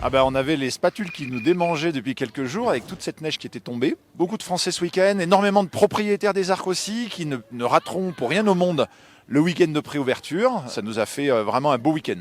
Ah ben, on avait les spatules qui nous démangeaient depuis quelques jours avec toute cette neige qui était tombée. Beaucoup de Français ce week-end, énormément de propriétaires des arcs aussi qui ne rateront pour rien au monde le week-end de préouverture. Ça nous a fait vraiment un beau week-end.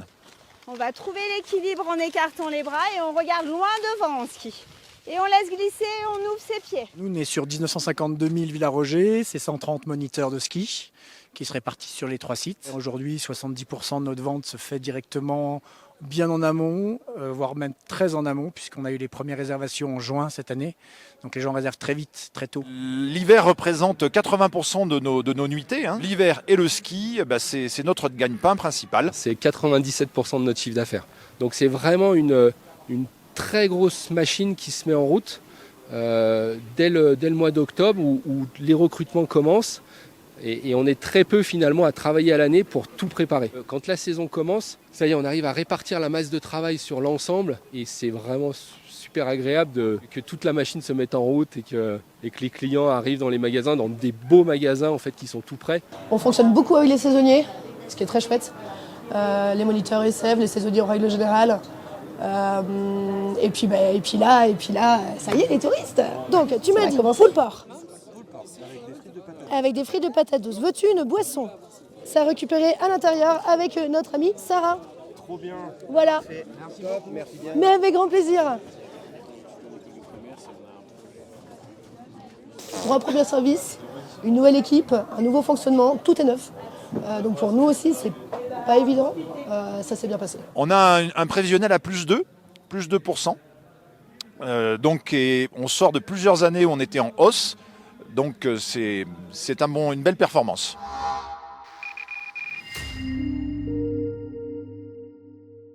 On va trouver l'équilibre en écartant les bras et on regarde loin devant en ski. Et on laisse glisser, on ouvre ses pieds. Nous, on est sur 1952 000 Villaroger, c'est 130 moniteurs de ski qui se répartissent sur les 3 sites. Aujourd'hui, 70% de notre vente se fait directement bien en amont, voire même très en amont, puisqu'on a eu les premières réservations en juin cette année. Donc les gens réservent très vite, très tôt. L'hiver représente 80% de nos nuitées. L'hiver et le ski, c'est notre gagne-pain principal. C'est 97% de notre chiffre d'affaires. Donc c'est vraiment une très grosse machine qui se met en route dès le mois d'octobre où les recrutements commencent. Et on est très peu finalement à travailler à l'année pour tout préparer. Quand la saison commence, ça y est, on arrive à répartir la masse de travail sur l'ensemble et c'est vraiment super agréable que toute la machine se mette en route et que les clients arrivent dans les magasins, dans des beaux magasins en fait qui sont tout prêts. On fonctionne beaucoup avec les saisonniers, ce qui est très chouette. Les moniteurs SF, les saisonniers en règle générale. Et puis là, ça y est, les touristes. Donc tu m'as dit, full port. Avec des frites de patates douces. Veux-tu une boisson? Ça a récupéré à l'intérieur avec notre amie Sarah. Trop bien. Voilà. Merci bien. Mais avec grand plaisir. 3 premiers services, une nouvelle équipe, un nouveau fonctionnement, tout est neuf. Donc pour nous aussi, c'est pas évident. Ça s'est bien passé. On a un prévisionnel à plus 2%. Donc on sort de plusieurs années où on était en hausse. Donc c'est une belle performance.